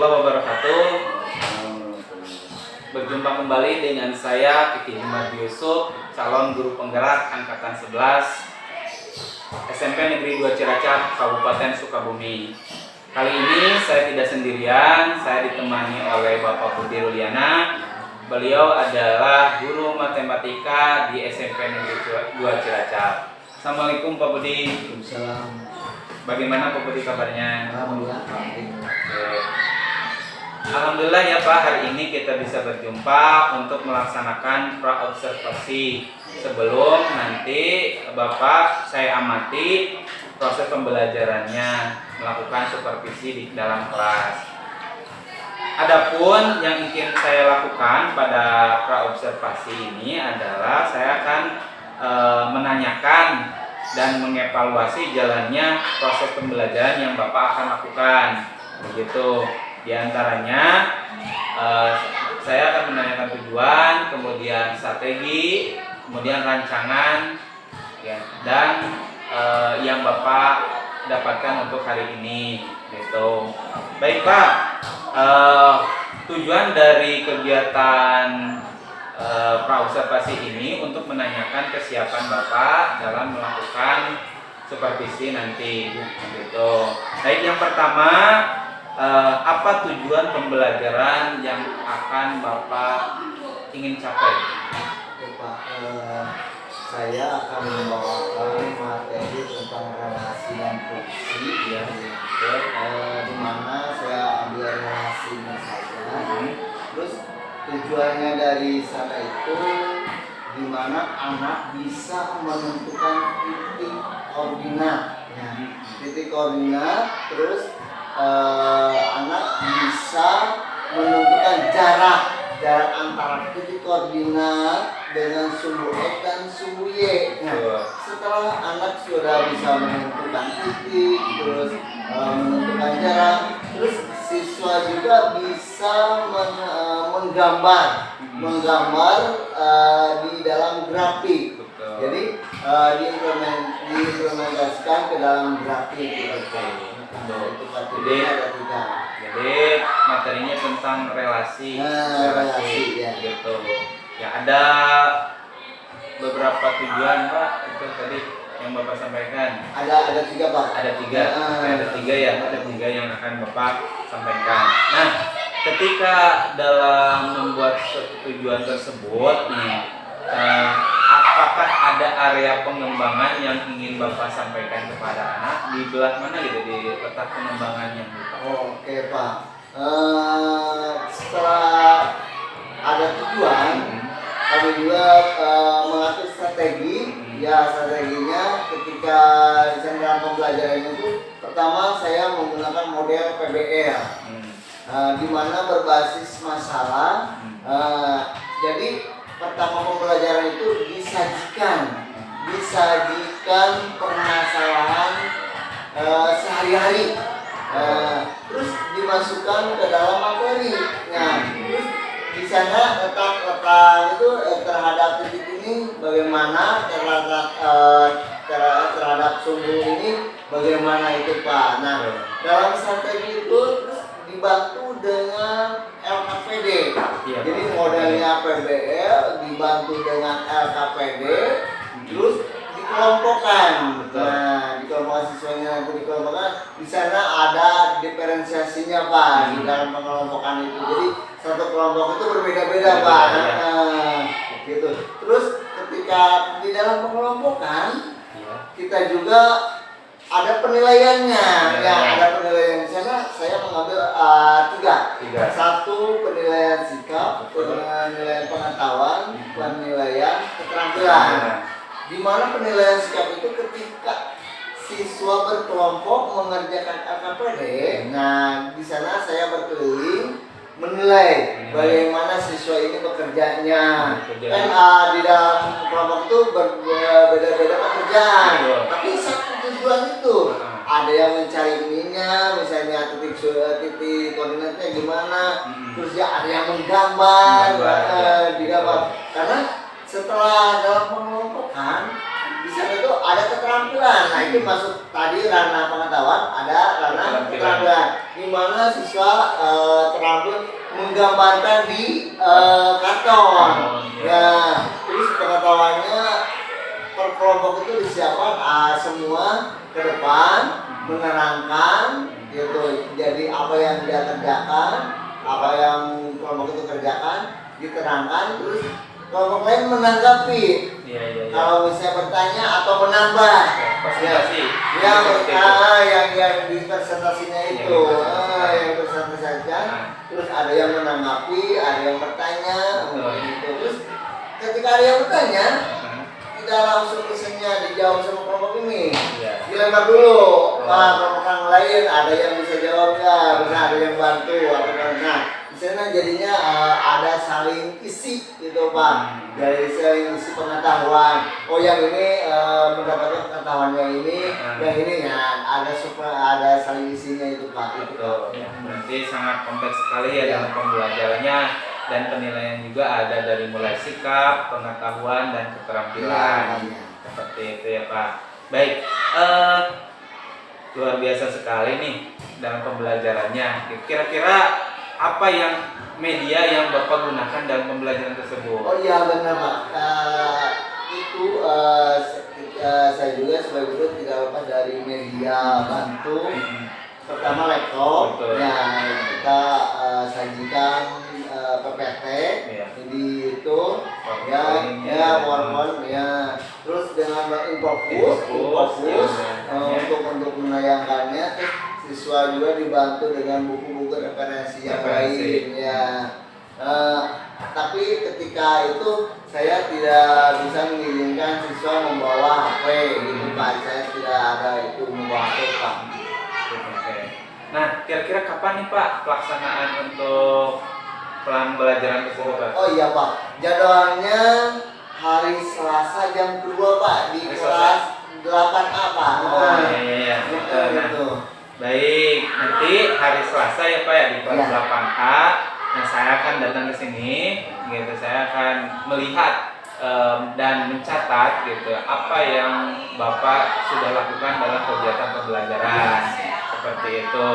warahmatullahi wabarakatuh. Berjumpa kembali dengan saya Kiki Jumat Yusuf, calon guru penggerak angkatan 11 SMP Negeri 2 Cilacap, Kabupaten Sukabumi. Kali ini saya tidak sendirian, saya ditemani oleh Bapak Budi Ruliana. Beliau adalah guru matematika di SMP Negeri 2 Cilacap. Assalamualaikum Pak Budi. Waalaikumsalam. Bagaimana Pak Budi kabarnya? Alhamdulillah. Alhamdulillah ya Pak, hari ini kita bisa berjumpa untuk melaksanakan praobservasi. Sebelum nanti Bapak saya amati proses pembelajarannya, melakukan supervisi di dalam kelas. Adapun yang ingin saya lakukan pada praobservasi ini adalah saya akan menanyakan dan mengevaluasi jalannya proses pembelajaran yang Bapak akan lakukan. Begitu. Di antaranya saya akan menanyakan tujuan, kemudian strategi, kemudian rancangan, ya, dan yang Bapak dapatkan untuk hari ini, gitu. Baik Pak, tujuan dari kegiatan praobservasi ini untuk menanyakan kesiapan Bapak dalam melakukan supervisi nanti, gitu. Baik, yang pertama, apa tujuan pembelajaran yang akan Bapak ingin capai? Pak, saya akan membawakan materi tentang relasi dan fungsi, ya, di mana saya ambil relasinya saja. Terus tujuannya dari sana itu di mana anak bisa menentukan titik koordinat, ya, titik koordinat. Terus anak bisa menentukan jarak antara titik koordinat dengan sumbu X dan sumbu Y. Nah, setelah anak sudah bisa menentukan titik, terus menentukan jarak, terus siswa juga bisa menggambar di dalam grafik. Jadi diimplementasikan ke dalam grafik. Jadi materinya tentang relasi, ya. Gitu. Ya, ada beberapa tujuan Pak, itu tadi yang Bapak sampaikan. Ada tiga Pak. Ada tiga ya, ada tiga yang akan Bapak sampaikan. Nah, ketika dalam membuat suatu tujuan tersebut nih, apakah ada area pengembangan yang ingin Bapak sampaikan kepada anak? Di belah mana gitu, di letak pengembangannya gitu? Oke Pak, setelah ada tujuan, kami juga mengatur strategi. Ya, strateginya ketika dalam pembelajaran itu, pertama saya menggunakan model PBL, di mana berbasis masalah. Jadi pertama pembelajaran itu disajikan permasalahan sehari-hari, terus dimasukkan ke dalam materi. Nah, terus di sana letak itu terhadap titik ini bagaimana, terhadap sumbu ini bagaimana itu Pak. Nah, dalam strategi itu terus dibantu dengan LKPD. Jadi modelnya PBL dibantu dengan LKPD, terus dikelompokkan. Nah, dikelompokkan siswanya, nanti dikelompokkan. Di sana ada diferensiasinya Pak, di dalam pengelompokan itu. Jadi satu kelompok itu berbeda-beda Pak. Gitu. Terus ketika di dalam pengelompokan, kita juga ada penilaiannya. Ya, ada penilaian. Di sana saya mengambil tiga. Satu, penilaian sikap, penilaian pengetahuan, penilaian keterampilan. Di mana penilaian sikap itu ketika siswa berkelompok mengerjakan LKPD. Nah, di sana saya berkeliling menilai bagaimana siswa ini bekerjanya. Kan di dalam kelompok itu berbeda-beda pekerjaan, tapi satu tujuan itu. Ada yang mencari ininya, misalnya titik koordinatnya gimana, terus ya ada yang menggambar, digambar. Karena setelah dalam pengelompokan di sana tuh ada keterampilan. Nah itu masuk tadi ranah pengetahuan, ada ranah keterampilan. Di mana siswa terampil menggambarkan di karton. Ya, terus pengetahuannya per kelompok itu disiapkan semua ke depan menerangkan gitu. Jadi apa yang dia kerjakan, apa yang kelompok itu kerjakan diterangkan, terus kelompok lain menanggapi. Kalau misalnya bertanya atau menambah, yang di presentasinya itu, yang presentasikan, terus ada yang menanggapi, ada yang bertanya, gitu. Terus ketika ada yang bertanya, tidak langsung misalnya dijawab sama kelompok ini, dilempar dulu, kelompok yang lain ada yang bisa jawab nggak, bisa ada yang bantu, nah di sana jadinya ada saling isi gitu Pak, dari saling isi pengetahuan. Oh yang ini mendapatkan pengetahuannya ini, yang ini ya ada saling isinya itu Pak. Betul. Ya, berarti sangat kompleks sekali ya dalam pembelajarannya, dan penilaian juga ada dari mulai sikap, pengetahuan dan keterampilan. Seperti itu ya Pak. Baik, luar biasa sekali nih dalam pembelajarannya. Kira-kira apa yang media yang Bapak gunakan dalam pembelajaran tersebut? Oh iya benar Pak. Itu saya juga sebagai guru tidak lepas dari media bantu. Pertama laptop, ya kita sajikan PPT, jadi itu PowerPoint ya. Terus dengan Infokus untuk menayangkannya. Siswa juga dibantu dengan buku-buku referensi yang lain ya. Tapi ketika itu saya tidak bisa mengizinkan siswa membawa HP gitu Pak. Saya tidak ada itu membawa HP Pak. Nah, kira-kira kapan nih Pak pelaksanaan untuk pembelajaran tersebut Pak? Oh iya Pak, jadwalnya hari Selasa jam 2 Pak di kelas 8A Pak. Iya. Baik, nanti hari Selasa ya Pak ya di kelas 8A. Nah, saya akan datang ke sini, gitu. Saya akan melihat dan mencatat gitu apa yang Bapak sudah lakukan dalam kegiatan pembelajaran seperti itu.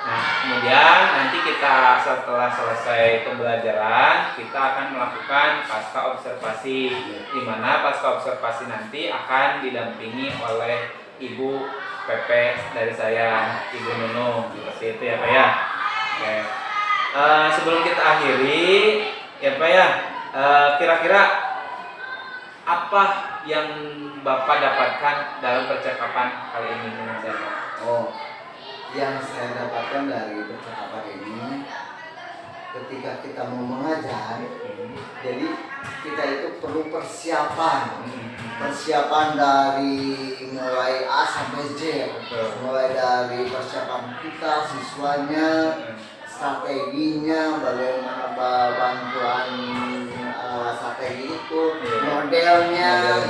Nah, kemudian nanti kita setelah selesai pembelajaran kita akan melakukan pasca observasi, di mana pasca observasi nanti akan didampingi oleh Ibu PP dari saya, Ibu Nunung, seperti itu ya Pak ya. Oke. Sebelum kita akhiri ya Pak ya, kira-kira apa yang Bapak dapatkan dalam percakapan kali ini dengan saya Pak? Oh, yang saya dapatkan dari percakapan ini, ketika kita mau mengajar, jadi kita itu perlu persiapan dari mulai A sampai Z, mulai dari persiapan kita siswanya, strateginya, bagaimana bantuan strategi itu, modelnya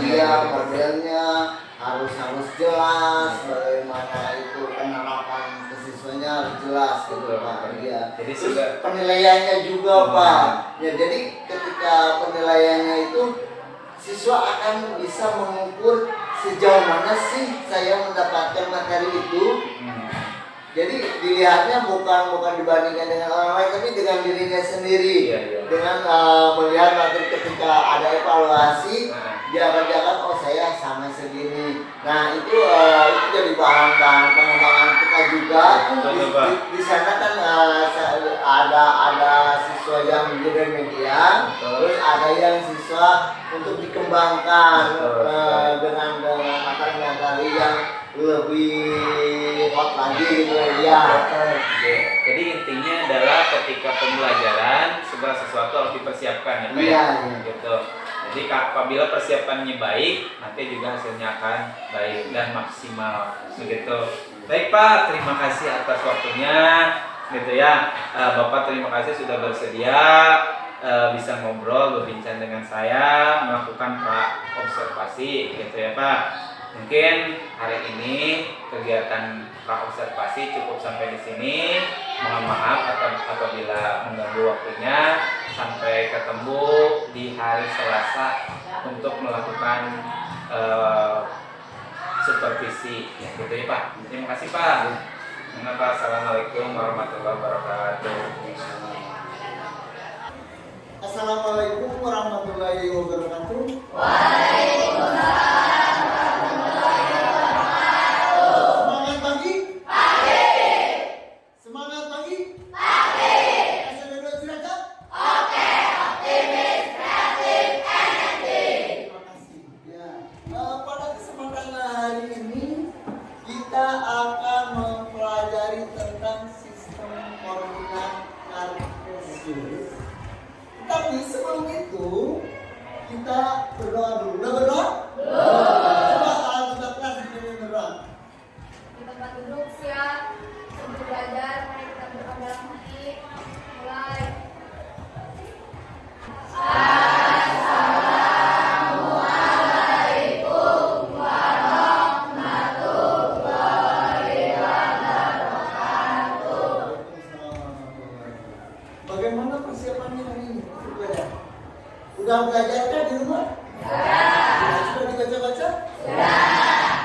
harus jelas, bagaimana itu penerapan ke siswanya harus jelas gitu Pak. Iya. Jadi terus penilaiannya juga Pak. Ya jadi ketika penilaiannya itu siswa akan bisa mengukur sejauh mana sih saya mendapatkan materi itu. Jadi dilihatnya bukan dibandingkan dengan orang lain, tapi dengan dirinya sendiri. Dengan melihat materi ketika ada evaluasi, dia kerjakan, oh saya sama segini. Nah itu jadi bahan pengembangan kita juga. Di sana kan ada siswa yang menjadi media, terus ada yang siswa untuk dikembangkan dengan materi yang lebih hot lagi gitu ya. Jadi intinya adalah ketika pembelajaran segala sesuatu harus dipersiapkan ya Pak. Iya. Gitu. Jadi apabila persiapannya baik, nanti juga hasilnya akan baik dan maksimal. Begitu. Baik Pak, terima kasih atas waktunya. Gitu ya. Bapak terima kasih sudah bersedia bisa ngobrol, berbincang dengan saya, melakukan observasi gitu ya Pak. Mungkin hari ini kegiatan praobservasi cukup sampai di sini. Mohon maaf apabila mengganggu waktunya. Sampai ketemu di hari Selasa untuk melakukan eh, supervisi ya gitu ya Pak. Terima kasih Pak. Assalamualaikum warahmatullahi wabarakatuh. Assalamualaikum warahmatullahi wabarakatuh. Semangat pagi. Semangat pagi. Asal duduk derajat. Terima kasih. Ya. Pada kesempatan hari ini kita akan mempelajari tentang sistem koordinat kartesius. Tapi sebelum itu kita berdoa dulu. Udah berdoa? Coba kita kelas di berdoa. Di tempat duduk siap, sebelum belajar, mari kita berdoa dalam hati. Mulai. Bagaimana persiapannya hari ini? Udah belajar kan di rumah? Sudah dibaca-baca?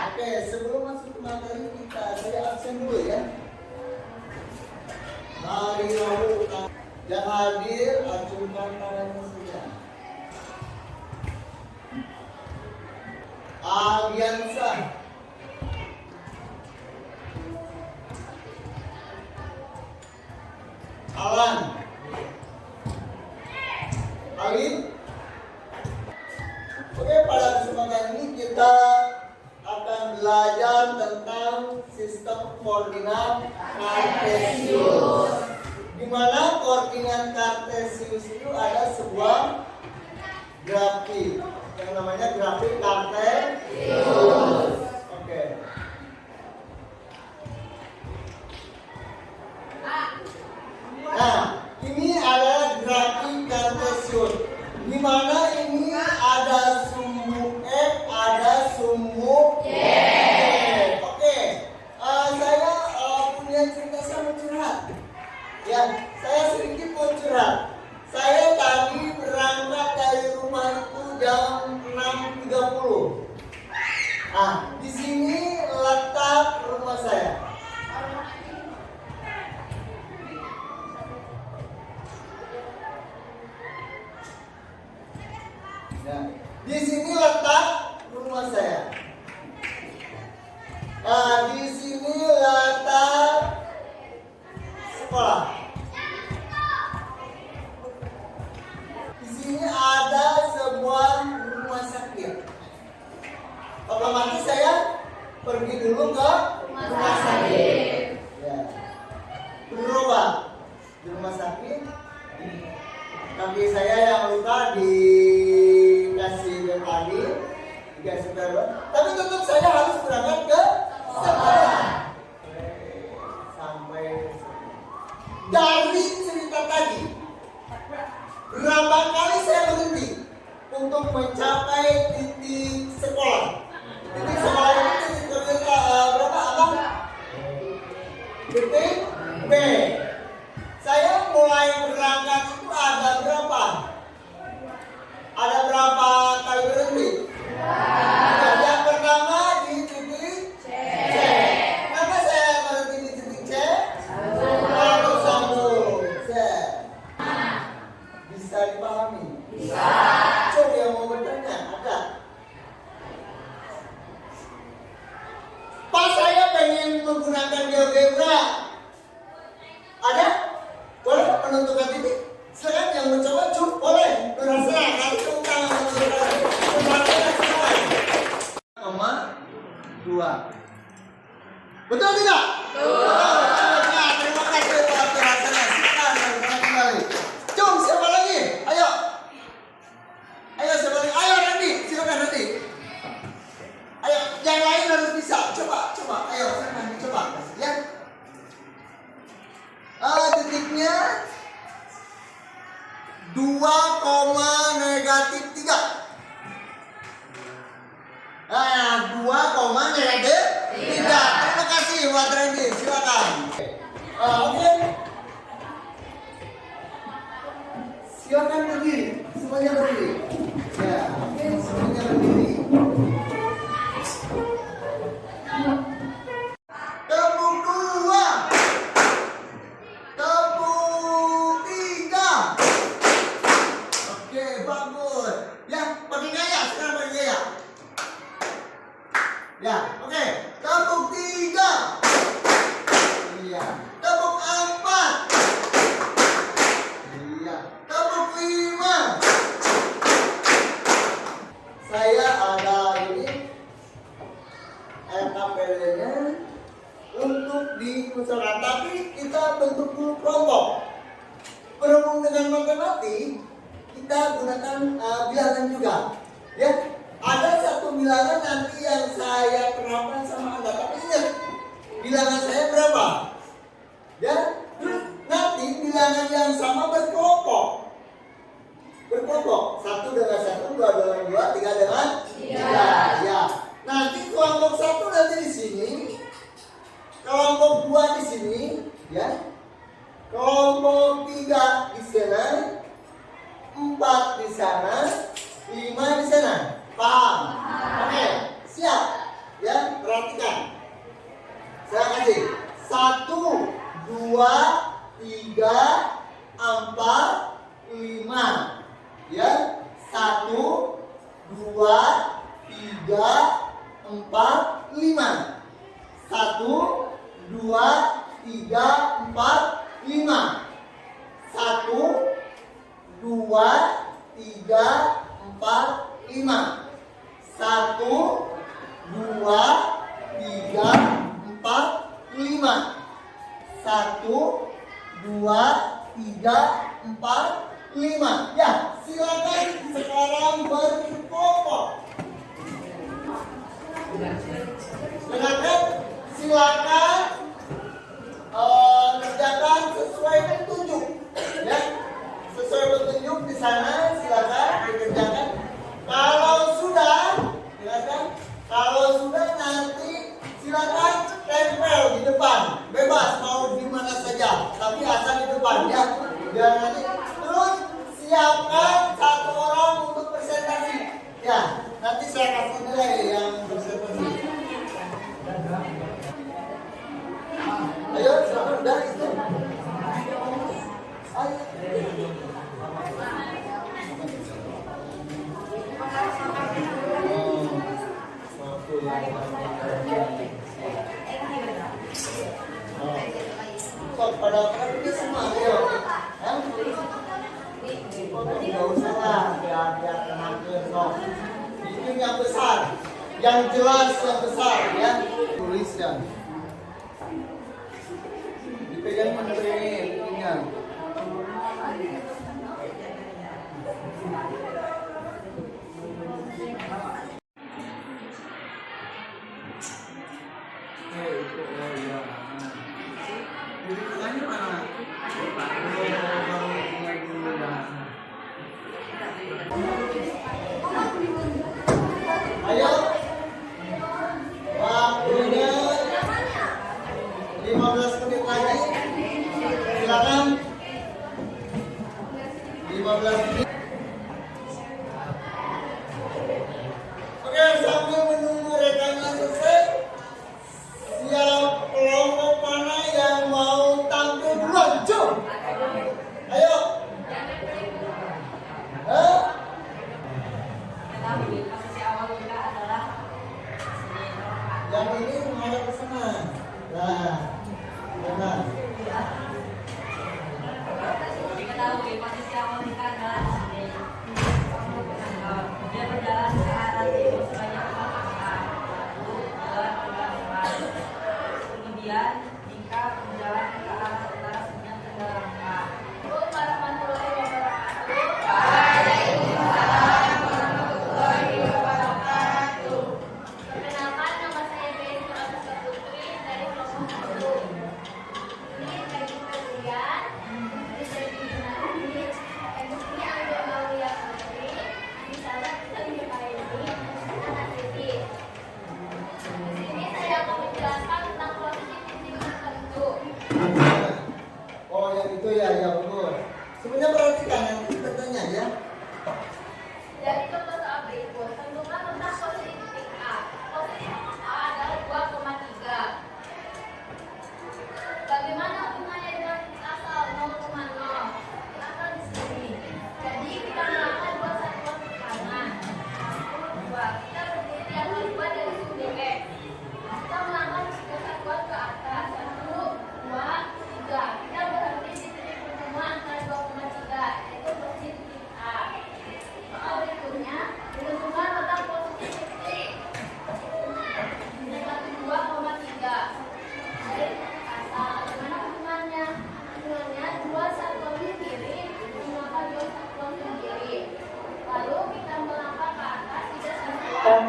Oke, sebelum masuk ke materi kita, saya absen dulu ya. Mari lalu yang hadir acungkan tangannya saja. Aliansa. Alan. Alin. Oke, pada kesempatan ini kita akan belajar tentang sistem koordinat kartesius. Di mana koordinat kartesius itu ada sebuah grafik yang namanya grafik kartesius. Oke. Nah, ini adalah grafik kartesius. Di mana ini ada sumbu X, ada sumbu Y. Oke. Saya punya cerita sama curhat. Ya, saya sedikit mau curhat. Saya tadi berangkat dari rumah itu jam 6.30. Nah, di sini letak rumah saya. Nah, di sini letak rumah saya. Nah, di sini letak sekolah. Di sini ada sebuah rumah sakit. Otomatis saya pergi dulu ke rumah sakit. Ya. Berobat di rumah sakit. Kaki saya yang luka dikasih betadin, dikasih perban. Tapi tetap saya harus berangkat ke sekolah. Sampai dari cerita tadi, berapa kali saya berhenti untuk mencapai titik sekolah? Titik sekolah ini titik berapa abang? Titik B. Saya mulai berangkat itu ada berapa? Ada berapa kali berhenti? Yang pertama di titik C. Kenapa saya berhenti di titik C? Untuk sambung C. Bisa dipahami? Bisa. Coba yang mau bertanya, ada? Pas saya pengen menggunakan GeoGebra, ada? Boleh menentukan titik? Silakan yang mencoba, boleh. Berhasil, nanti tentang koma 2. Betul tidak? Betul. Nah, terima kasih buat perhatiannya. Silakan kembali. Jom, siapa lagi? Ayo. Ayo siapa lagi? Ayo Randy, silakan Randy. Ayo, yang lain harus bisa. Coba. Ayo, silakan coba. Ya. Titiknya 2,-3. Nah, 2,-3. Terima kasih buat Randy, silakan. Oke. Silakan berdiri, semuanya berdiri. Ya, oke, semuanya berdiri. Ya, oke. Tepuk 3. Iya. Tepuk 4. Iya. Tepuk 5. Saya ada ini LKPD-nya untuk diusahakan, tapi kita bentuk dulu kelompok. Berhubung dengan matematik, kita gunakan bilangan juga. Ya, ada satu bilangan nanti yang saya terapkan sama Anda. Tapi ingat, bilangan saya berapa? Ya, terus nanti bilangan yang sama berkelompok. Berkelompok, 1 dengan 1, 2 dengan 2, 3 dengan 3. Ya. Nanti kelompok 1 nanti di sini, kelompok 2 di sini, ya. Kelompok 3 di sana, 4 di sana, 5 di sana. Paham? Oke, siap. Ya, perhatikan. Saya kasih 1, 2, 3, 4, 5. Ya, 1, 2, 3, 4, 5. 1, 2, 3, 4, 5. 1, 2, 3, 4, 5. 1, 2, 3, 4, 5. 1, 2, 3, 4, 5. Ya, silakan sekarang berkelompok. Silakan kerjakan sesuai petunjuk. Ya, sesuai petunjuk di sana silakan dikerjakan. Kalau sudah, silakan. Kalau sudah nanti silakan tempel di depan. Bebas mau di mana saja, tapi asal di depan ya. Biar nanti terus siapkan 1 orang untuk presentasi. Ya, nanti saya kasih nilai yang presentasi. Ayo, sudah itu. Pada pergi semua ayo. Tidak usah lah, biar tenang dong. Ini yang besar, yang jelas yang besar ya. Tuliskan. Dipegang menterinya. Ayo, waktunya 15 menit lagi. Silakan. 15 menit. Oke, sambil menunggu rekannya selesai, siap kelompok mana yang mau tampil duluan? Jom. Ayo. Yang ini menghadap ke sana. Nah, benar. Diketahui posisi awal kita adalah di sini. Dia berjalan ke arah timur sebanyak 4 langkah. 1, 2, 3, 4. Kemudian jika berjalan ke arah utara sebanyak 3 langkah. Assalamualaikum warahmatullahi wabarakatuh. Waalaikumsalam warahmatullahi wabarakatuh. Perkenalkan, nama saya Dewi Nurhaliza Putri dari kelompok 1. Ini bagi kalian, ini jadi industri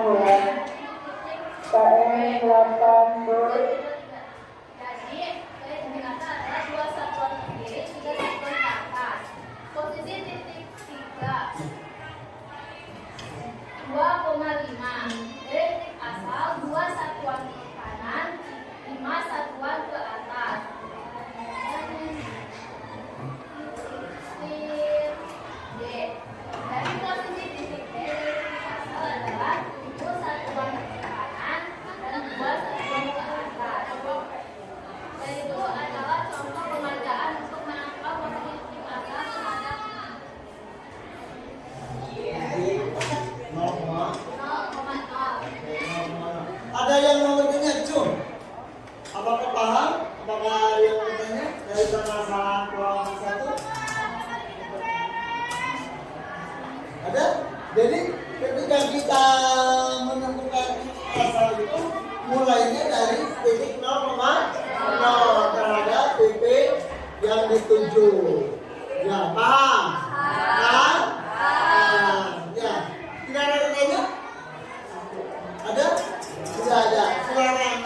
bulan. KM 8 Boy. Jadi, dari digunakan adalah 2 satuan ke kiri, 3 satuan ke atas. Posisi titik 3 2,5. Dari titik asal 2 satuan ke kanan, 5 satuan ke atas. Titik D. Dari posisi titik D dari titik asal adalah 1 satuan ke kanan dan 2 satuan ke atas. Dan itu adalah contoh pengerjaan untuk menangkap posisi titik asal terhadap 0,0. Ada yang mau bertanya, Cum? Apakah paham? Apakah ada yang mau bertanya dari permasalahan kelompok 1? Ada? Jadi ketika kita menemukan asal itu mulainya dari titik 0,0 terhadap titik yang dituju. Ya, paham? Paham? Ya. Tidak ada pertanyaan? Ada? Tidak ada. Silakan.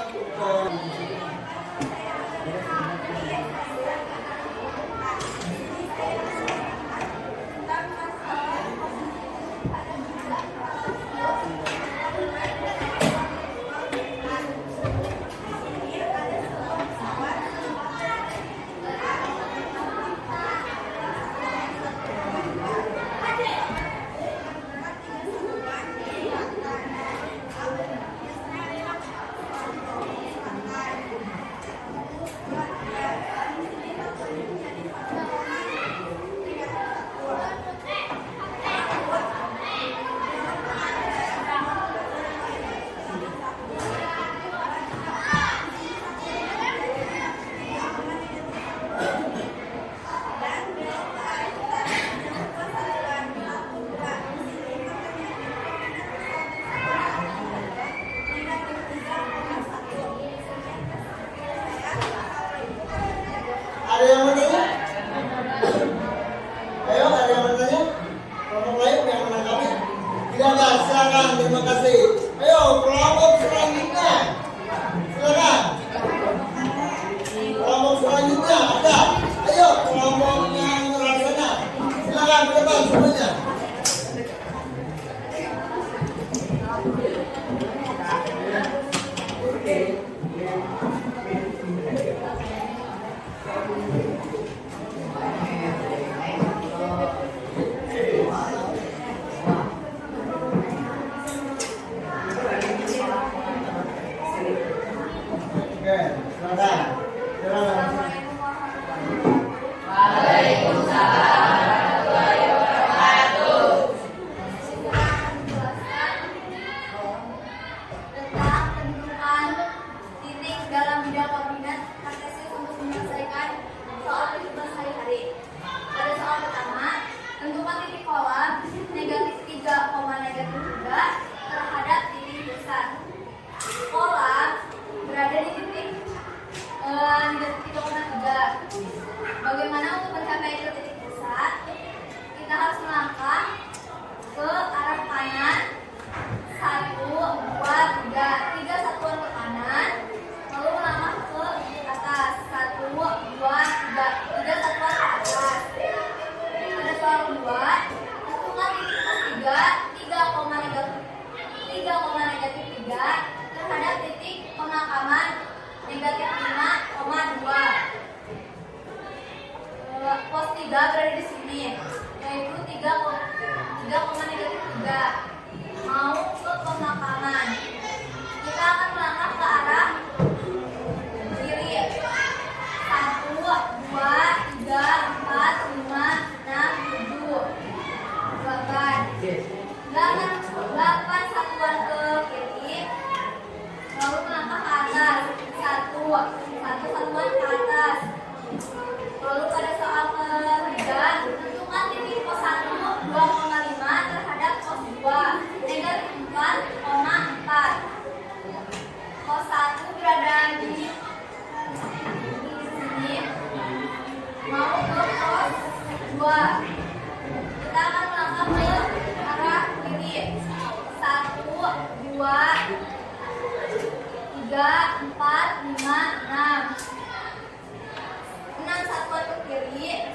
Ada yang bertanya? Ayo, ada yang bertanya? Kelompok lain yang menanggapi? Tidak ada, silakan. Terima kasih. Ayo, kelompok selanjutnya. Silakan. Kelompok selanjutnya ada. Ayo, kelompok yang sana. Silakan ke depan semuanya. Oke, silakan. Silakan. Tentang penentukan titik dalam bidang koordinat kartesis untuk menyelesaikan soal kehidupan sehari-hari. Pada soal pertama, tentukan titik kolam negatif 3, negatif 3 terhadap titik pusat. Kolam berada di titik negatif 3,3. Bagaimana untuk mencapai ke titik pusat? Kita harus melangkah ke arah kanan 1, 2, 3. 3 satuan ke kanan, lalu melangkah ke atas 1, 2, 3. 3 satuan ke atas. Pada soal kedua, tentukan titik pos 3, negatif 3 terhadap titik pemakaman negatif 5,2. Pos 3 berada di sini, yaitu 3, negatif 3. Mau ke pemakaman, kita akan melangkah ke arah kiri 1, 2, 3, 4, 5, 6, 7. 8 satuan ke kiri, lalu melangkah ke atas 1 satuan ke atas. Lalu pada soal ketiga, tentukan titik pos 1 2,5 terhadap pos 2 negatif 4,4. Pos 1 berada di sini, mau ke pos 2. Kita akan melangkah ke arah kiri 1, 2, 3, 4, 5, 6. 6 satuan ke kiri, 1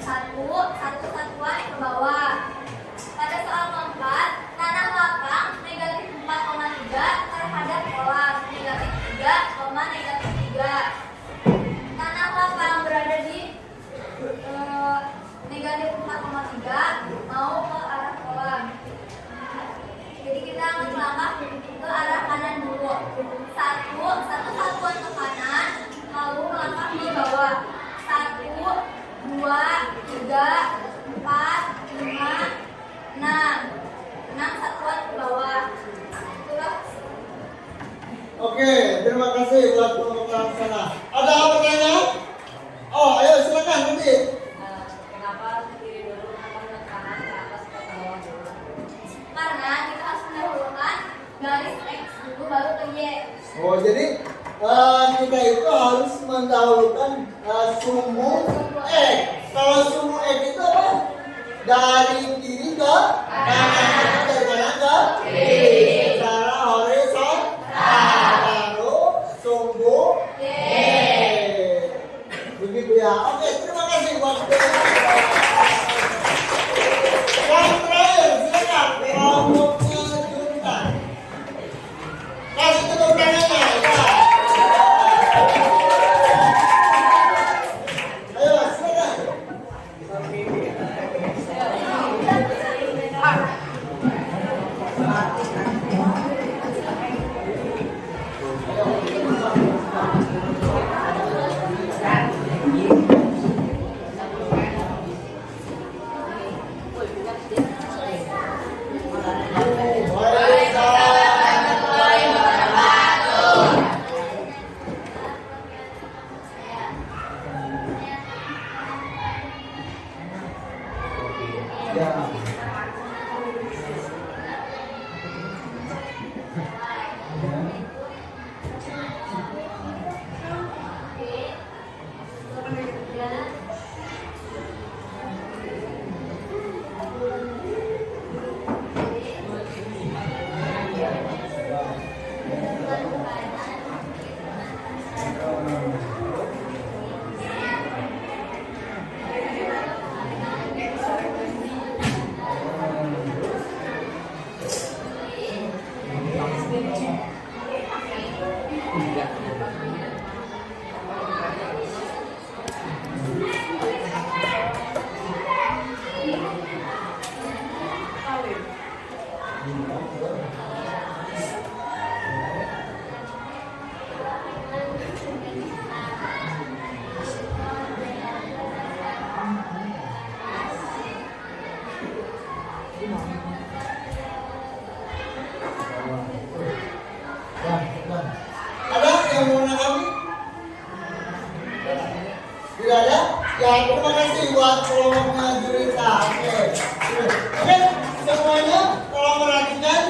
satuan ke bawah. Pada soal keempat, tanah lapang negatif 4,3 terhadap kolam negatif 3,-3. Tanah lapang berada di negatif 4,3 mau ke arah kolam. Jadi kita melangkah ke arah kanan dulu. Satu satuan ke kanan, lalu melangkah ke bawah. 1, 2, 3, 4, 5, 6. 6 satuan ke bawah. Itulah. Oke, terima kasih buat pelaksana. Ada pertanyaan? Oh, ayo silakan nanti. Kenapa kiri dulu, kenapa ke kanan, ke atas, ke bawah dulu? Karena kita harus mendahulukan garis X dulu baru ke Y. Oh, jadi kita itu harus mendahulukan sumbu X. Kalau sumbu X itu apa? Dari kiri ke kanan, dari kanan ke kiri. Secara horizontal. Lalu sumbu Y. Begitu ya. Oke, terima kasih buat yang terakhir, silakan kelompoknya Juntan. Kasih tepuk tangannya, ya. Ayo, silakan. Ada yang mau menanggapi? Tidak ada? Ya, terima kasih buat kelompoknya Jurita. Oke, semuanya tolong perhatikan.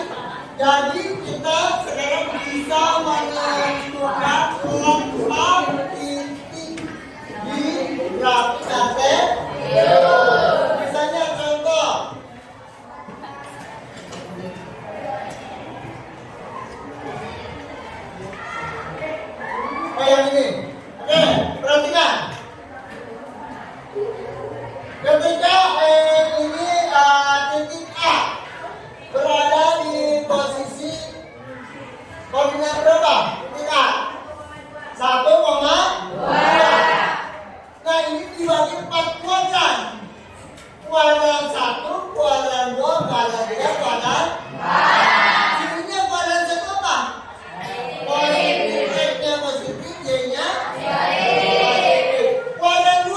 Jadi kita sekarang bisa menentukan kelompok titik di grafik tabel. Misalnya contoh. Oh, yang ini. Oke, perhatikan. Ketika ini titik A berada di posisi koordinat berapa? Titik A 1,2. Nah, ini dibagi 4 kuadran. Kuadran 1, kuadran 2, kuadran 3, kuadran 4. Cirinya kuadran 1 apa? Positif, X-nya positif, Y-nya positif. Kuadran 2,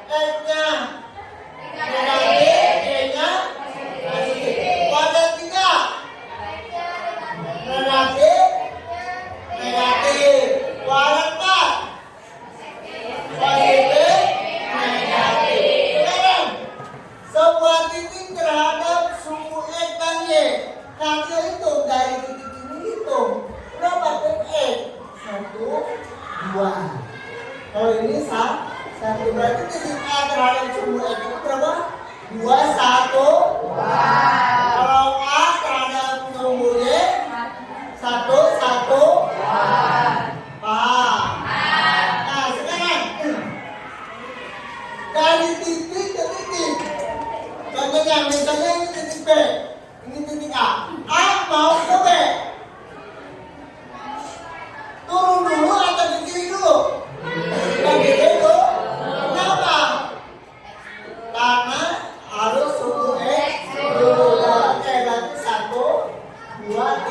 X-nya negatif, Y-nya positif. Kuadran 3, negatif, negatif. Kuadran 4, positif, negatif. Sekarang, sebuah titik terhadap sumbu X dan Y. Nanti hitung dari titik ini hitung. Berapa titik X? 1, 2. Kalau ini 1, berarti titik A terhadap sumbu X itu berapa? 2, 1. Kalau A terhadap sumbu Y 1, 1.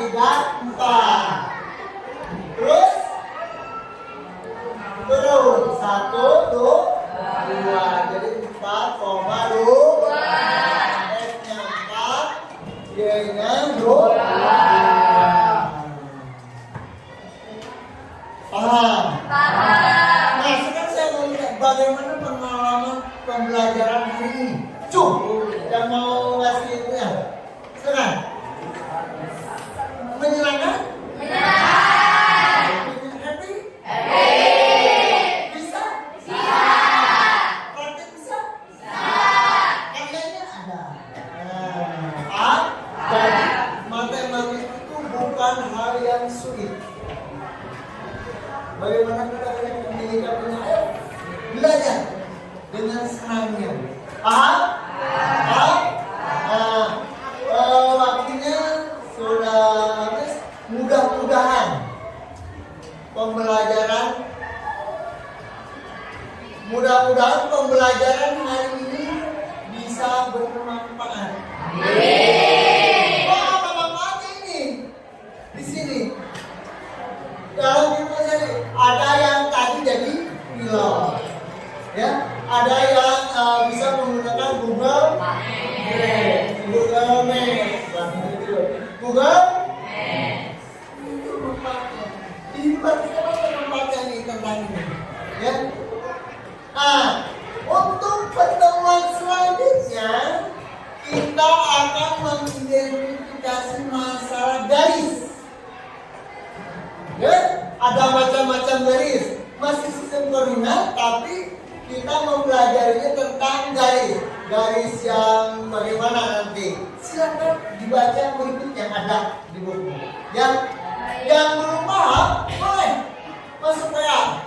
tidak 4. Terus turun 1, 2. Jadi 4,2. X-nya 4, Y-nya 2. Paham? Nah, sekarang saya mau lihat bagaimana pengalaman pembelajaran hari ini. Yang mau ngasih itu ya. Silakan. Menyenangkan? Happy? Bisa? Praktik bisa? Karyanya ada. Jadi matematik itu bukan hal yang sulit. Bagaimana kita menyikapinya? Ayo belajar dengan senangnya. Paham? Waktunya sudah habis. Mudah-mudahan pembelajaran hari ini bisa bermanfaat. Apa manfaatnya ini? Di sini. Dalam ilmu tadi ada yang tadi jadi pilot, ya, ada yang bisa menggunakan Google Maps, Google itu manfaatnya. Ini bagaimana manfaatnya nih tentang ini, ya. Untuk pertemuan selanjutnya kita akan mengidentifikasi masalah garis. Ya, ada macam-macam garis. Masih sistem koordinat, tapi kita mempelajarinya tentang garis. Garis yang bagaimana nanti? Silakan dibaca berikut yang ada di buku. Yang belum paham, boleh masuk WA.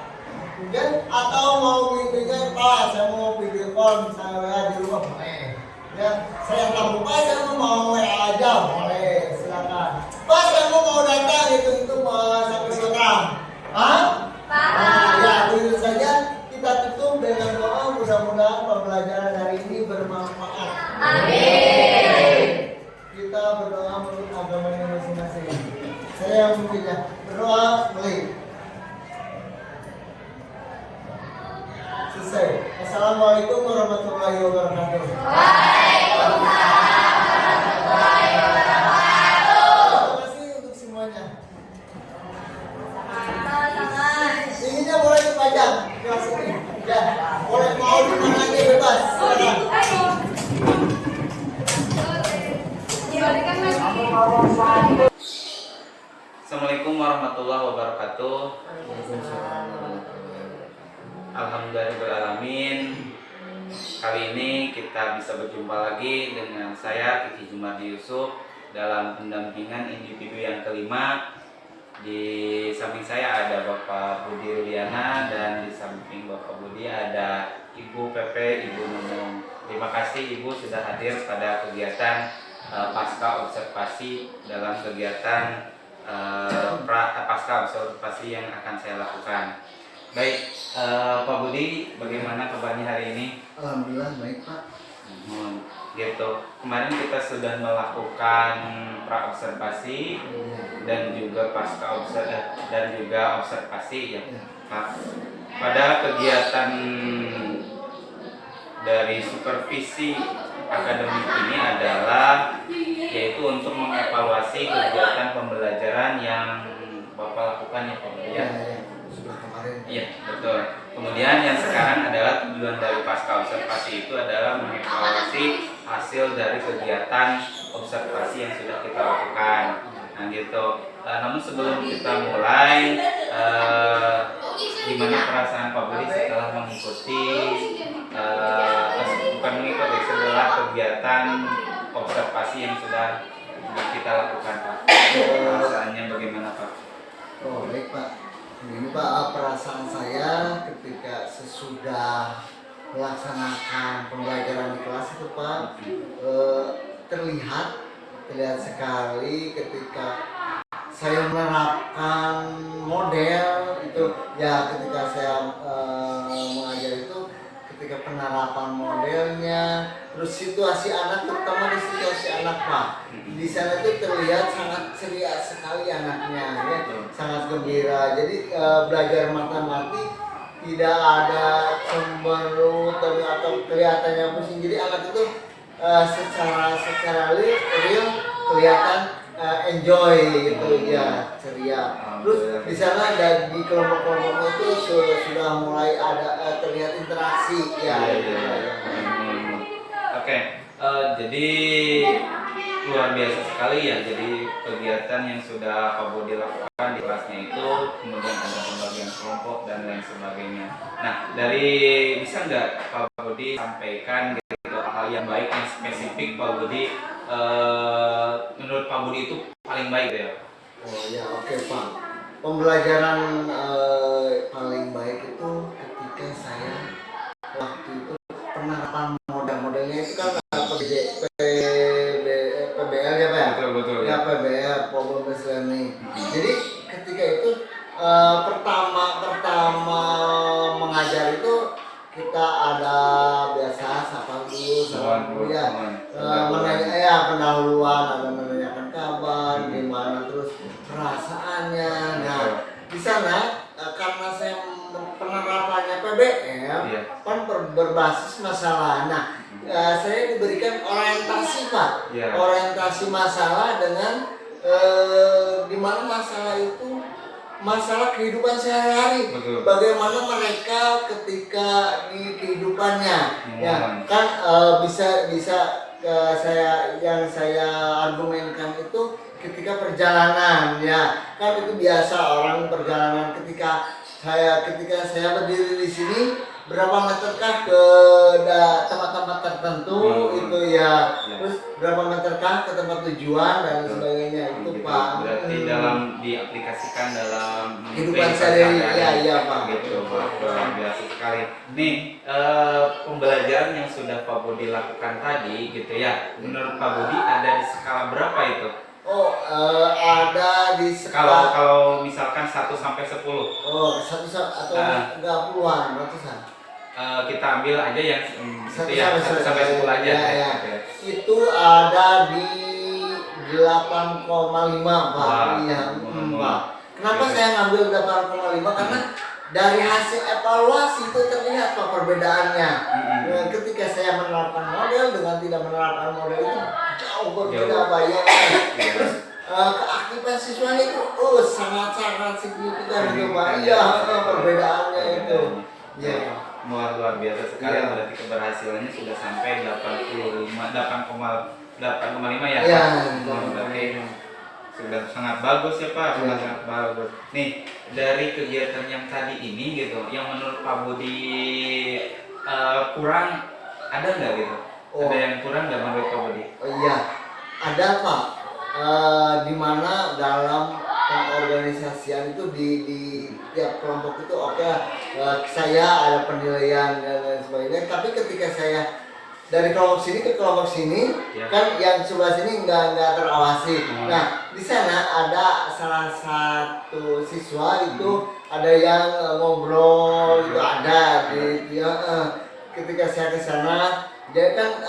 Ya, atau mau bimbingan Pak, saya mau video call misalnya WA di rumah boleh. Ya, saya tak lupa, saya mau WA aja boleh, silakan. Pak, saya mau datang itu sampai Semarang. Ya, begitu saja. Kita tutup dengan doa, mudah-mudahan pembelajaran hari ini bermanfaat. Amin. Kita berdoa menurut agama yang masing-masing. Saya yang memimpinnya. Berdoa mulai. Selesai. Assalamualaikum warahmatullahi wabarakatuh. Terima kasih untuk semuanya. Ininya boleh dipajang kelas ini. Ya, boleh mau di mana aja bebas. Assalamualaikum warahmatullahi wabarakatuh. Alhamdulillahirrahmanirrahim. Kali ini kita bisa berjumpa lagi dengan saya Kiki Jumardi Yusuf dalam pendampingan individu yang kelima. Di samping saya ada Bapak Budi Ruliana dan di samping Bapak Budi ada Ibu Pepe, Ibu Nunung. Terima kasih Ibu sudah hadir pada kegiatan pasca observasi dalam kegiatan pasca observasi yang akan saya lakukan. Baik, Pak Budi, bagaimana kabarnya hari ini? Alhamdulillah baik Pak. Gitu. Kemarin kita sudah melakukan pra observasi dan juga pasca observasi ya. Pak. Pada kegiatan dari supervisi akademik ini adalah yaitu untuk mengevaluasi kegiatan pembelajaran yang Bapak lakukan ya Pak Budi ya. Iya, betul. Kemudian yang sekarang adalah tujuan dari pasca observasi itu adalah mengevaluasi hasil dari kegiatan observasi yang sudah kita lakukan. Nah gitu. Namun sebelum kita mulai, gimana perasaan Pak Budi setelah mengikuti, bukan mengikuti, setelah kegiatan observasi yang sudah kita lakukan Pak? Perasaannya bagaimana Pak? Oh baik Pak. Ini Pak, perasaan saya ketika sesudah melaksanakan pembelajaran di kelas itu Pak, terlihat sekali ketika saya menerapkan model itu ya, ketika saya mengajar itu ketika penerapan model modelnya, terus situasi anak, terutama di situasi anak Pak. Di sana tuh terlihat sangat ceria sekali anaknya, ya, sangat gembira. Jadi belajar matematik tidak ada cemberut atau kelihatannya pusing. Jadi anak itu secara real kelihatan enjoy gitu ya, ceria. Terus di sana ada di kelompok-kelompok itu sudah mulai ada terlihat interaksi ya. Oke, jadi luar biasa sekali ya. Jadi kegiatan yang sudah Pak Budi lakukan di kelasnya itu, kemudian ada pembagian kelompok dan lain sebagainya. Nah, bisa nggak Pak Budi sampaikan gitu hal yang baik yang spesifik Pak Budi menurut Pak Budi itu paling baik ya? Oh ya, oke Pak. Pembelajaran paling baik itu ketika saya waktu itu penerapan model-modelnya itu kan PBL ya Pak? Betul. Ya PBL, problem based learning. Jadi ketika itu pertama mengajar itu kita ada biasa sapa dulu ya, pendahuluan, ada menanyakan kabar, gimana terus perasaannya. Nah di sana karena saya penerapannya PBL kan berbasis masalah. Nah saya diberikan orientasi Pak, orientasi masalah dengan di mana masalah itu masalah kehidupan sehari-hari. Bagaimana mereka ketika di kehidupannya, ya kan bisa saya argumenkan itu ketika perjalanan, ya kan itu biasa orang perjalanan ketika saya berdiri di sini berapa meterkah ke tempat-tempat tertentu itu ya, terus berapa meterkah ke tempat tujuan dan sebagainya itu Pak. Berarti dalam diaplikasikan dalam kehidupan sehari-hari ya Pak. Gitu Pak, luar biasa sekali. Nih pembelajaran yang sudah Pak Budi lakukan tadi gitu ya, menurut Pak Budi ada di skala berapa itu? Oh, ada di skala kalau misalkan 1 sampai 10. Oh, 1 atau 30-an, ratusan. Kita ambil aja yang 1 sampai 10 aja. Ya. Itu ada di 8,5 Pak. Iya, Pak. Kenapa saya ngambil 8,5? Karena dari hasil evaluasi itu terlihat Pak perbedaannya. Ketika saya menerapkan model dengan tidak menerapkan model itu jauh berbeda Pak ya. Terus keaktifan siswanya itu sangat signifikan itu Pak. Iya, perbedaannya itu. Ya. Luar biasa sekali, berarti keberhasilannya sudah sampai 8,5 ya. Iya. Berarti sudah sangat bagus ya Pak, sudah sangat bagus. Nih dari kegiatan yang tadi ini gitu, yang menurut Pak Budi kurang, ada nggak gitu? Ada yang kurang nggak menurut Pak Budi? Oh iya, ada Pak. Dimana dalam pengorganisasian itu di tiap kelompok itu saya ada penilaian dan lain sebagainya. Tapi ketika saya dari kelompok sini ke kelompok sini, kan yang sebelah sini nggak terawasi. Nah di sana ada salah satu siswa itu ada yang ngobrol itu ada ketika saya ke sana dia kan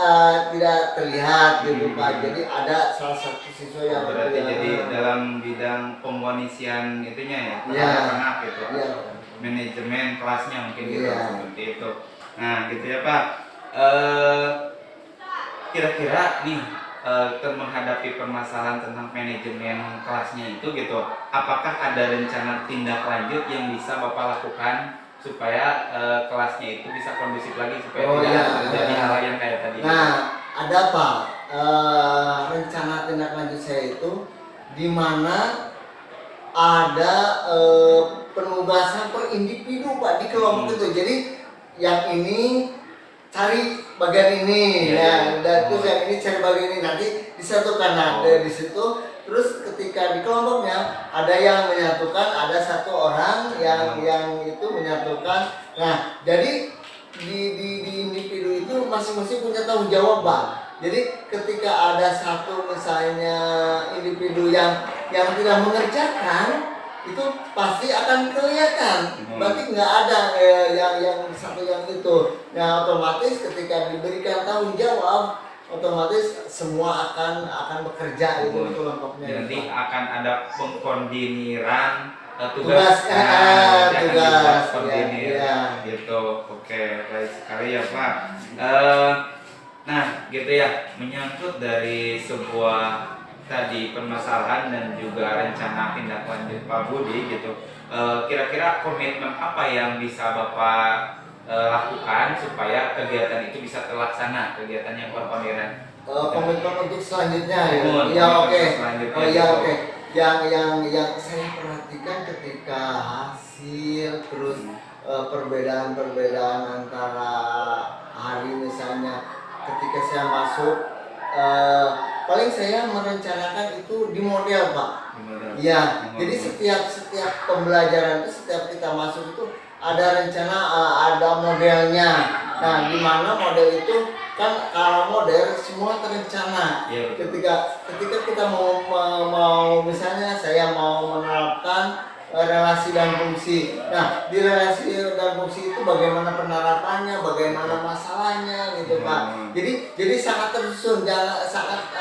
tidak terlihat gitu Pak. Jadi ada salah satu siswa yang berarti jadi dalam bidang pemkondisian itunya ya, anak gitu, manajemen kelasnya mungkin gitu, seperti itu. Nah gitu ya Pak. Kira-kira nih menghadapi permasalahan tentang manajemen kelasnya itu gitu, apakah ada rencana tindak lanjut yang bisa Bapak lakukan supaya kelasnya itu bisa kondusif lagi supaya tidak terjadi hal yang kayak tadi? Nah ada Pak, rencana tindak lanjut saya itu di mana ada penugasan per individu Pak di kelompok itu. Jadi yang ini cari bagian ini dan terus yang ini cari bagian ini, nanti disatukan di situ. Terus ketika di kelompoknya ada yang menyatukan, ada satu orang yang itu menyatukan. Nah jadi di individu itu masing-masing punya tanggung jawab Pak. Jadi ketika ada satu misalnya individu yang tidak mengerjakan, itu pasti akan kelihatan. Berarti nggak ada yang satu yang itu. Nah otomatis ketika diberikan tanggung jawab, otomatis semua akan bekerja gitu kelompoknya. Nanti akan ada pengkoordiniran tugas koordinir ya. gitu. Oke, baik sekali ya Pak. Nah gitu ya, menyangkut dari sebuah tadi permasalahan dan juga rencana tindak lanjut Pak Budi gitu, kira-kira komitmen apa yang bisa Bapak lakukan supaya kegiatan itu bisa terlaksana, kegiatan yang koordinir? Komitmen untuk selanjutnya ya. Iya, Iya oke. selanjutnya Oh iya gitu. oke. Yang saya perhatikan ketika hasil terus perbedaan antara hari misalnya ketika saya masuk paling saya merencanakan itu di model Pak. Iya. Jadi setiap pembelajaran itu setiap kita masuk itu ada rencana ada modelnya. Nah di mana model itu kan kalau model semua terencana. Ya, Ketika kita mau misalnya saya mau menerapkan relasi dan fungsi. Nah, di relasi dan fungsi itu bagaimana penerapannya, bagaimana masalahnya gitu Pak. Jadi sangat tersusun, sangat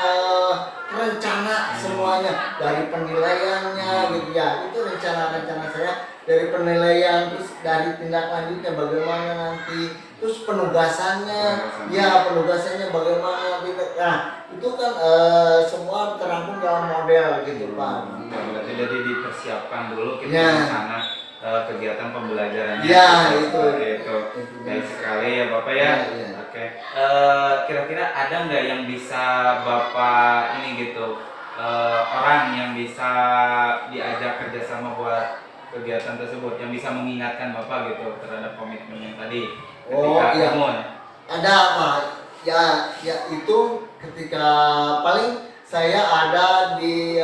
terencana semuanya dari penilaiannya gitu ya. Itu rencana saya dari penilaian terus dari tindak lanjutnya bagaimana nanti terus penugasannya bagaimana nanti. Nah, itu kan semua terangkum dalam model gitu Pak. Berarti jadi dipersiapkan dulu kita Ya. rencana kegiatan pembelajarannya. Ya, itu. Baik sekali ya Bapak ya. Ya. Oke. Kira-kira ada nggak yang bisa Bapak ini gitu, orang yang bisa diajak kerjasama buat kegiatan tersebut, yang bisa mengingatkan Bapak gitu terhadap komitmen yang tadi ketika iya. bangun? Ada apa? Ya itu ketika paling saya ada di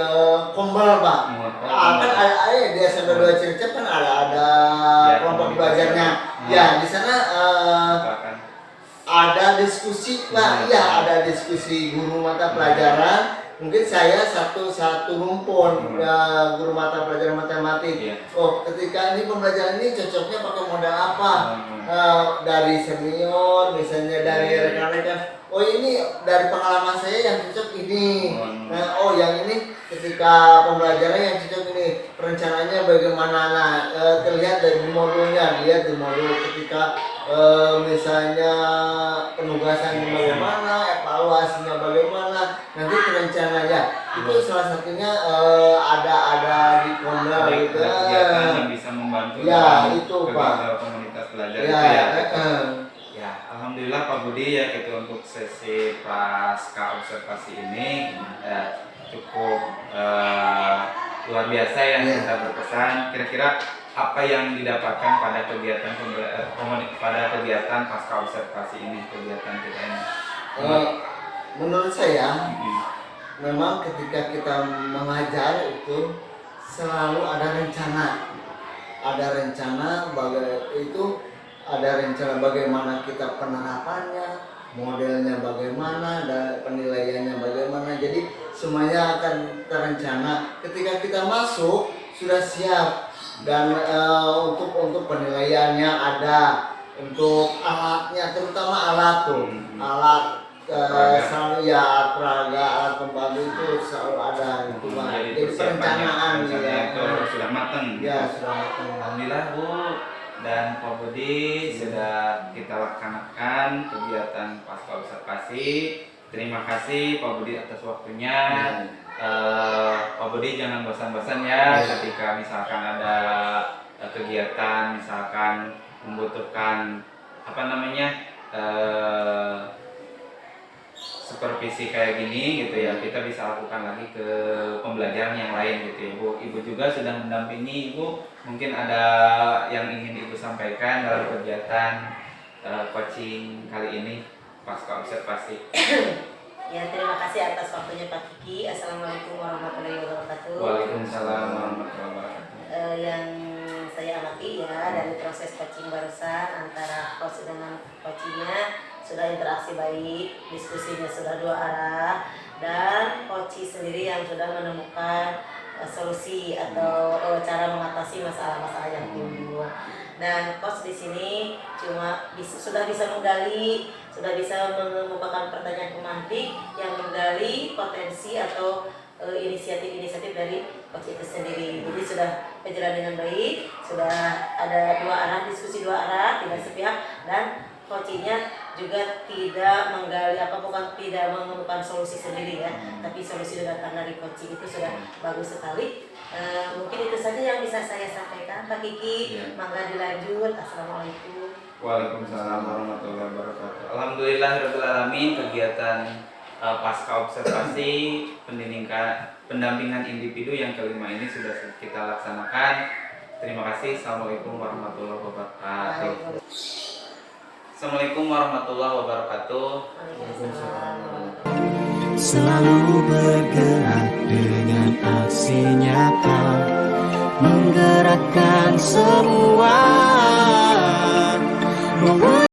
Kombel Pak. Kan ada di SMP 2 Ciracap kan ada kelompok belajarnya. Ya di sana ada diskusi Pak. Iya ada diskusi guru mata pelajaran. Mungkin saya satu rumpun guru mata pelajaran matematik. Oh ketika ini pembelajaran ini cocoknya pakai modal apa? Dari senior misalnya dari rekan-rekan. Oh ini dari pengalaman saya yang cocok ini. Nah, oh yang ini ketika pembelajaran yang cocok ini perencanaannya bagaimana? Nah, terlihat dari modulnya, lihat di modul ketika misalnya penugasannya bagaimana, evaluasinya bagaimana, nanti rencananya itu salah satunya ada di Kombel gitu. Kegiatan yang bisa membantu Ya itu Pak. Komunitas belajar Ya, itu ya. Ya, alhamdulillah Pak Budi ya gitu untuk sesi pasca observasi ini cukup luar biasa ya kita berpesan. Kira-kira apa yang didapatkan pada kegiatan pasca observasi ini, kegiatan kita ini? Menurut saya memang ketika kita mengajar itu selalu ada rencana bagaimana kita penerapannya, modelnya bagaimana, dan penilaiannya bagaimana. Jadi semuanya akan terencana. Ketika kita masuk sudah siap dan untuk penilaiannya ada, untuk alatnya terutama alat selalu ya peraga alat pembantu itu selalu ada itu Pak. Jadi perencanaan itu sudah matang. Ya sudah matang. Alhamdulillah Bu dan Pak Budi sudah kita laksanakan kegiatan pasca observasi. Terima kasih Pak Budi atas waktunya. Pak Budi jangan bosan-bosan ya ketika misalkan ada kegiatan misalkan membutuhkan supervisi kayak gini gitu ya, kita bisa lakukan lagi ke pembelajaran yang lain gitu ya Bu. Ibu juga sudah mendampingi Ibu, mungkin ada yang ingin Ibu sampaikan dalam kegiatan coaching kali ini pasca observasi. Ya, terima kasih atas waktunya Pak Kiki. Assalamualaikum warahmatullahi wabarakatuh. Waalaikumsalam warahmatullahi wabarakatuh. Yang saya amati ya dari proses coaching barusan antara coach dengan coachingnya sudah interaksi baik, diskusinya sudah dua arah, dan coach sendiri yang sudah menemukan solusi atau cara mengatasi masalah-masalah yang timbul. Dan coach di sini sudah bisa menggali, sudah bisa mengemukakan pertanyaan pemantik yang menggali potensi atau inisiatif-inisiatif dari coach itu sendiri. Jadi sudah berjalan dengan baik, sudah ada dua arah, diskusi dua arah, tidak sepihak, dan coachingnya juga tidak menggali tidak menemukan solusi sendiri ya, tapi solusi sudah datang dari coaching itu sudah bagus sekali. Mungkin itu saja yang bisa saya sampaikan, Pak Kiki. Mangga dilanjut. Assalamualaikum. Waalaikumsalam warahmatullahi wabarakatuh. Alhamdulillahirabbil alamin, kegiatan pasca observasi pendampingan individu yang kelima ini sudah kita laksanakan. Terima kasih. Assalamualaikum warahmatullahi wabarakatuh. Assalamualaikum warahmatullahi wabarakatuh. Selalu bergerak dengan aksi nyata.